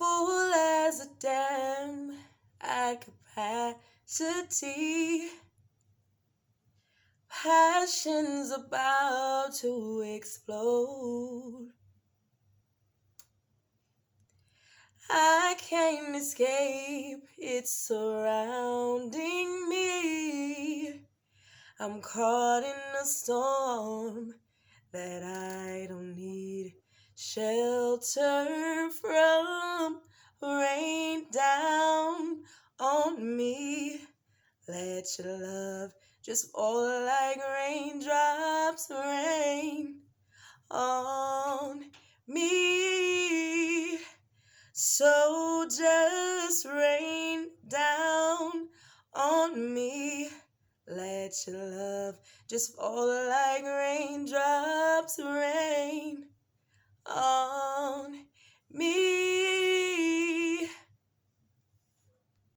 full as a dam at capacity. Passion's about to explode. I can't escape, it's surrounding me. I'm caught in a storm that I don't need shelter from. Rain down on me. Let your love just fall like raindrops rain on me. So just rain down on me. Let your love just fall like raindrops rain on